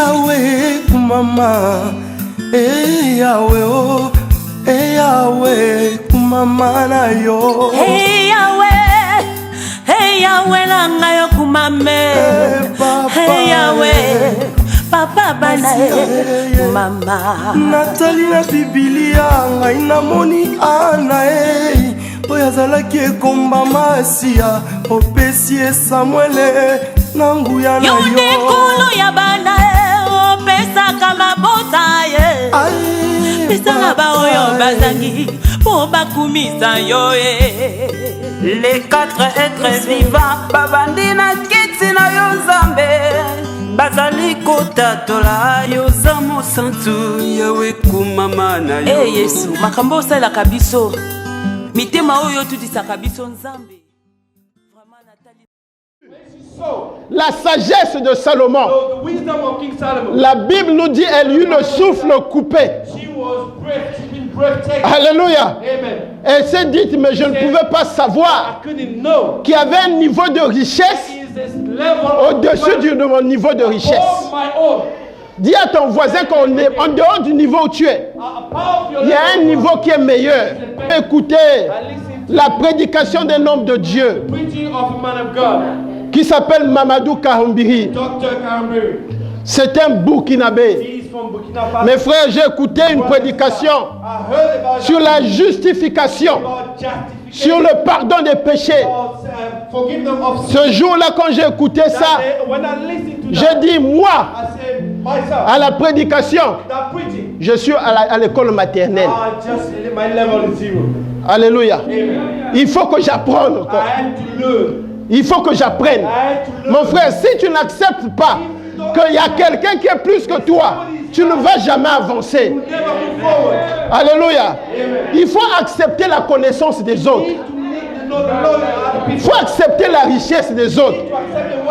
Yahweh kumama, Yahweh oh, Yahweh kumama na yo. Yahweh nanga yo kumame. Yahweh papa bana mama. Natali na Biblia ngai namoni ana oyazalaki ekomba masia opesi Samuele nanguya na yo. Yondekolo ya bana opesa kama bota ye. Pesa ba oyo bazangi po bakumisa yo Les quatre êtres vivants babandina kiti na yo Nzambe bazali kotatola yo zamo santu Yahweh kumama na yo. Yesu makambo osala kabiso mitema oyo tutisaka biso Nzambe. La sagesse de Salomon. La Bible nous dit elle eut le souffle coupé. Alléluia. Elle s'est dit, mais je ne pouvais pas savoir qu'il y avait un niveau de richesse au-dessus de mon niveau de richesse. Dis à ton voisin qu'on est en dehors du niveau où tu es. Il y a un niveau qui est meilleur. Écoutez la prédication d'un homme de Dieu qui s'appelle Mamadou Karumbiri. C'est un Burkinabé. Mes frères, j'ai écouté une prédication sur la justification, sur le pardon des péchés. Ce jour-là, quand j'ai écouté ça, j'ai dit, moi, à la prédication, je suis à l'école maternelle. Alléluia. Il faut que j'apprenne encore. Il faut que j'apprenne. Mon frère, si tu n'acceptes pas qu'il y a quelqu'un qui est plus que toi, tu ne vas jamais avancer. Alléluia. Il faut accepter la connaissance des autres. Il faut accepter la richesse des autres.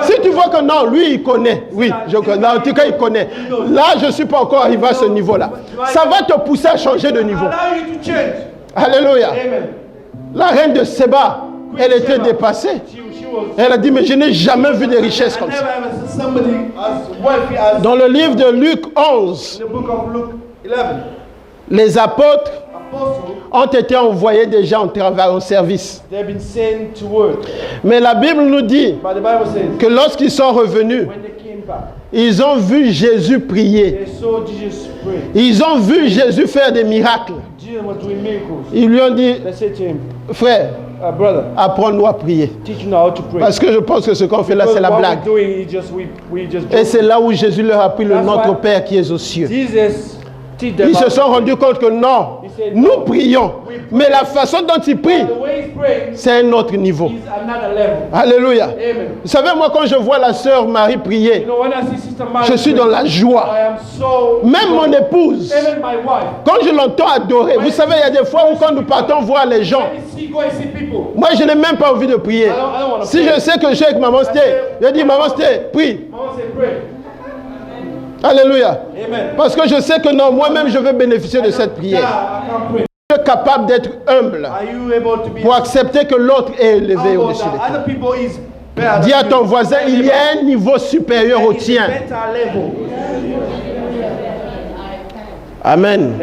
Si tu vois que non, lui il connaît. Oui, en tout cas il connaît. Là, je ne suis pas encore arrivé à ce niveau-là. Ça va te pousser à changer de niveau. Alléluia. La reine de Séba, elle était dépassée. Elle a dit, mais je n'ai jamais vu des richesses comme ça. Dans le livre de Luc 11, les apôtres ont été envoyés déjà en travail, en service. Mais la Bible nous dit que lorsqu'ils sont revenus, ils ont vu Jésus prier. Ils ont vu Jésus faire des miracles. Ils lui ont dit, frère, apprends-nous à prier. Parce que je pense que ce qu'on fait là, c'est la blague. Et c'est là où Jésus leur a pris le Notre Père qui est aux cieux. Ils se sont rendus compte que non, nous prions, mais la façon dont ils prient, c'est un autre niveau. Alléluia. Vous savez, moi, quand je vois la sœur Marie prier, je suis dans la joie. Même mon épouse, quand je l'entends adorer, vous savez, il y a des fois où quand nous partons voir les gens, moi, je n'ai même pas envie de prier. Si je sais que je suis avec Maman Sté, je dis, Maman Sté, prie. Alléluia. Parce que je sais que non, moi-même, je veux bénéficier de cette prière. Tu es capable d'être humble pour accepter que l'autre est élevé au-dessus de toi. Dis à ton voisin, il y a un niveau supérieur au tien. Amen.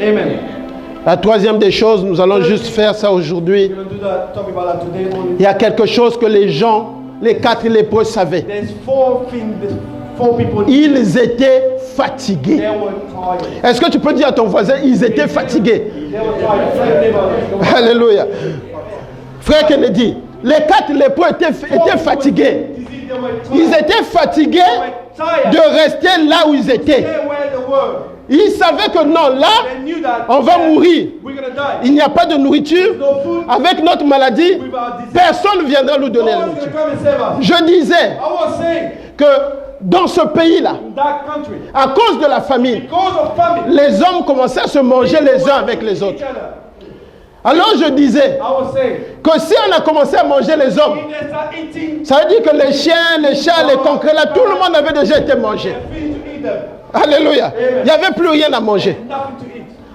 La troisième des choses, nous allons juste faire ça aujourd'hui. Il y a quelque chose que les gens, les 4 lépreux savaient. Ils étaient fatigués. Est-ce que tu peux dire à ton voisin, ils étaient fatigués? Alléluia. Frère Kennedy, les 4 lépreux étaient fatigués. Ils étaient fatigués de rester là où ils étaient. Ils savaient que non, là, on va mourir. Il n'y a pas de nourriture. Avec notre maladie, personne ne viendra nous donner la nourriture. Je disais que dans ce pays-là, à cause de la famine, les hommes commençaient à se manger les uns avec les autres. Alors je disais que si on a commencé à manger les hommes, ça veut dire que les chiens, les chats, les concrets, là, tout le monde avait déjà été mangé. Alléluia. Il n'y avait plus rien à manger.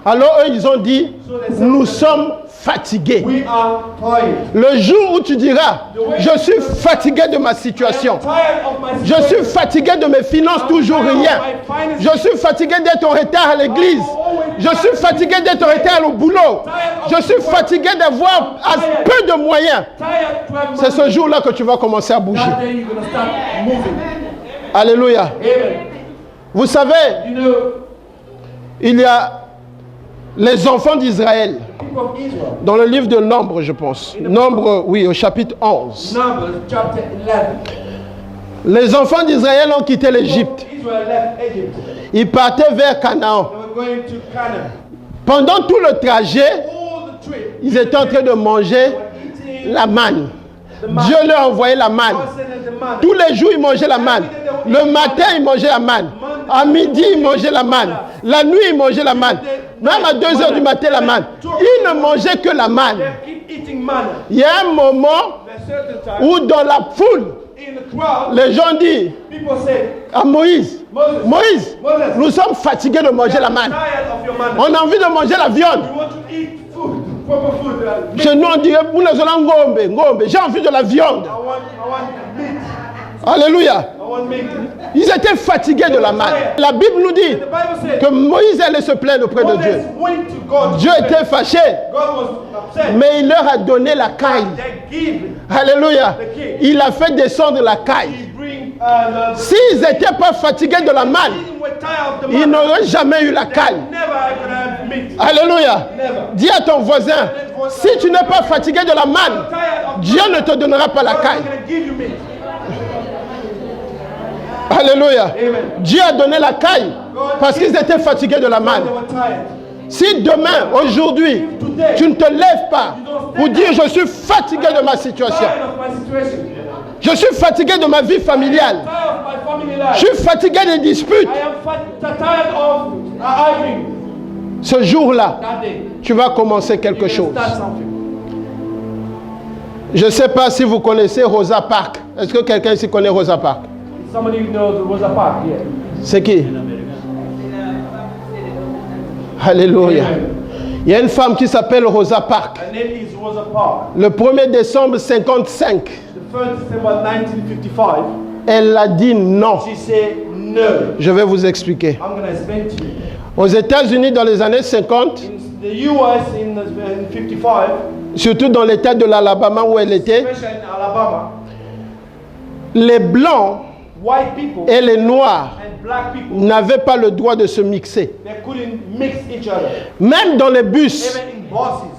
Alors eux, ils ont dit, nous sommes fatigués. We are tired. Le jour où tu diras, je suis fatigué de ma situation. Tired of my Je suis fatigué de mes finances, toujours rien. Je suis fatigué d'être en retard à l'église. Je suis fatigué d'être en retard au boulot. Je suis fatigué d'avoir peu de moyens. tired to have C'est ce jour-là que tu vas commencer à bouger. that day you're gonna start moving. Alléluia. Amen. Vous savez, You know, il y a les enfants d'Israël. people of Israel. Dans le livre de Nombre, je pense. Nombre, oui, au chapitre 11. Numbers chapter 11. Les enfants d'Israël ont quitté l'Égypte. Israel left Egypt. Ils partaient vers Canaan. They were going to Canaan. Pendant tout le trajet, All the trip, ils étaient en train de manger eating la manne. the manna. Dieu leur envoyait la manne. God sent them the manna. Tous les jours, ils mangeaient la manne. Le matin, ils mangeaient la manne. À midi, ils mangeaient la manne. La nuit, ils mangeaient la manne. Même à 2 heures du matin, la manne. Ils ne mangeaient que la manne. They keep eating manna. Il y a un moment At a certain time, où dans la foule, in the crowd, les gens disent people say, à Moïse, Moïse, nous sommes fatigués de manger la manne. tired of your manna. On a envie de manger la viande. We want to eat food, proper food. Chez nous, on dirait, ngombe. J'ai envie de la viande. I want meat. Alléluia. I want meat. Ils étaient fatigués de la manne. La Bible nous dit The Bible says, que Moïse allait se plaindre auprès de Dieu. Moses went to God. Dieu était fâché, God was upset. mais il leur a donné la caille. They give. Alléluia. Il a fait descendre la caille. He bring the S'ils n'étaient pas fatigués de la manne, eating were tired of the ils manna. n'auraient jamais eu la caille. Never I could have meat. Alléluia. Never. Dis à ton voisin, si tu n'es pas fatigué de la manne, Tired of Dieu ne te donnera pas la God caille. is not gonna give you meat. Alléluia. Amen. Dieu a donné la caille parce qu'ils étaient fatigués de la manne. They were tired. Si demain, aujourd'hui, tu ne te lèves pas pour dire je suis fatigué de ma situation, Tired of my situation. je suis fatigué de ma vie familiale, Tired of my family life. je suis fatigué des disputes, I am tired of arguing. ce jour-là, That day. tu vas commencer quelque You chose. can start something. Je ne sais pas si vous connaissez Rosa Parks. Est-ce que quelqu'un ici connaît Rosa Parks? Somebody knows it was a park here. C'est qui? Alléluia. Il y a une femme qui s'appelle Rosa Parks. Her name is Rosa Parks. Le 1er décembre 55, The 1st December 1955, elle a dit non. she said no. Je vais vous expliquer. I'm going to explain to you. Aux États-Unis, dans les années 50, In the US in 55, surtout dans l'état de l'Alabama où elle était, especially in Alabama, les Blancs white people et les Noirs and black people, n'avaient pas le droit de se mixer. they couldn't mix each other. Même dans les bus, Even in buses,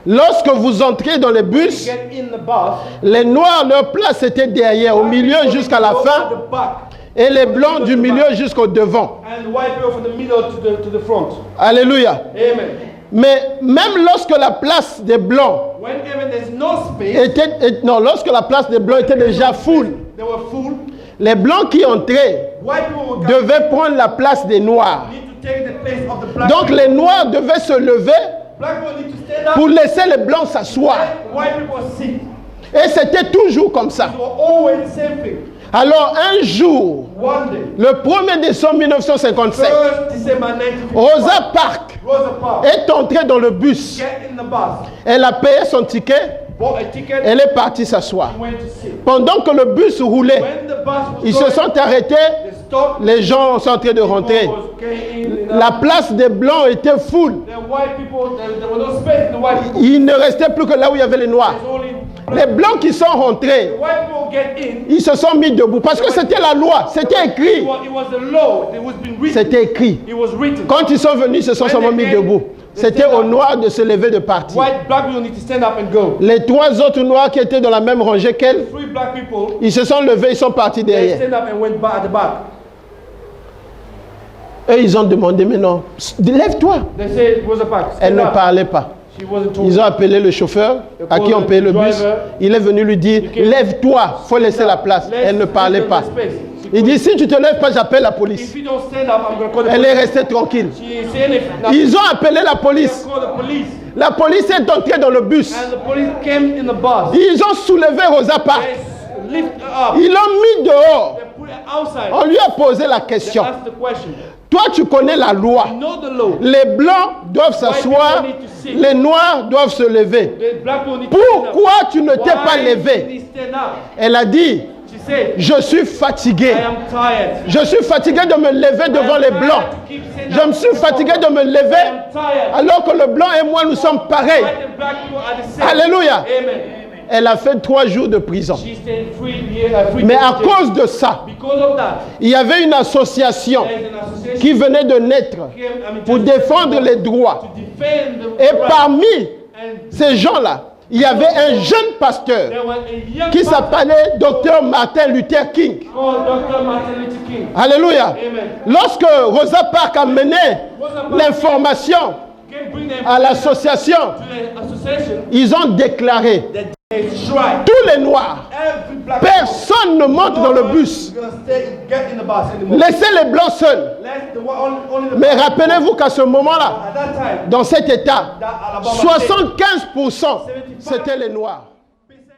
lorsque vous entrez dans les bus, get in the bus, les Noirs, leur place était derrière, au milieu jusqu'à la go fin, at the back, et les Blancs du milieu jusqu'au devant. and white people from the middle to the front. Alléluia. Amen. Mais même lorsque la place des Blancs Whenever there's no space, lorsque la place des Blancs était déjà full, they were full. les Blancs qui entraient White people would devaient prendre la place des Noirs. need to take the place of the black Donc people. les Noirs devaient se lever Black people need to stand up. pour laisser les Blancs s'asseoir. White people sit. Et c'était toujours comme ça. It was always the same thing. Alors un jour, One day, le 1er décembre 1955, 1st December 1955, Rosa Parks Rosa Parks est entrée dans le bus. get in the bus, Elle a payé son ticket, bought a ticket, elle est partie s'asseoir. went to sit. Pendant que le bus roulait, When the bus was ils going, se sont arrêtés, they stopped. les gens sont en train de rentrer. People was getting in, La place des Blancs était full. the white people, there was no space in the white people. Il ne restait plus que là où il y avait les Noirs. There's only Les Blancs qui sont rentrés, white people get in. ils se sont mis debout parce que c'était la loi, c'était écrit. It was the law. It was been written. C'était écrit. It was written. Quand ils sont venus, ils se sont seulement mis debout. C'était aux Noirs de se lever de partir. Black people need to stand up and go. Les 3 autres Noirs qui étaient dans la même rangée qu'elle, 3 black people, ils se sont levés, ils sont partis they derrière. stand up and went back at the back. Eux, ils ont demandé, mais non, lève-toi. They said, Rosa Parks, Elle stand ne up. parlait pas. She wasn't talking. Ils ont appelé le chauffeur à qui on payait le bus. Il est venu lui dire, lève-toi, il faut laisser la place. Elle ne parlait pas. Il dit, si tu te lèves pas, j'appelle la police. If you don't stand up, I'm going to call the Elle est police. restée tranquille. She didn't say anything. Now, Ils ont appelé la police. call the police. La police est entrée dans le bus. And the police came in the bus. Ils ont soulevé Rosa Parks. They lift her up. Ils l'ont mis dehors. They put her outside. On lui a posé la They question. asked the question. Toi, tu connais la loi. You know the law. Les blancs doivent s'asseoir, les noirs doivent se lever. The black people need to stand up. Pourquoi tu ne t'es pas Why levé? did he stand up? Elle a dit, She said, je suis fatigué. I am tired. Je suis fatigué de me lever devant les blancs. Je me suis fatigué de me lever alors que le blanc et moi nous sommes pareils. Alléluia. Amen. Elle a fait 3 jours de prison. She stayed 3 years. Mais à cause de ça, Because of that, il y avait une association there is an association qui venait de naître pour défendre les droits. to defend the Et rights. parmi And ces gens-là, il y avait un jeune pasteur there was a young qui pastor s'appelait Dr. Martin Luther King. called Dr. Martin Luther King. Alléluia. Amen. Lorsque Rosa Parks a mené l'information Can bring them à l'association, to the association ils ont déclaré that they strike tous les noirs, every black personne ne monte dans le bus. Gonna stay, get in the bus anymore. Laissez les blancs seuls. Let the only the Mais rappelez-vous qu'à ce moment-là, at that time dans cet état, that Alabama state, 75% c'était les noirs.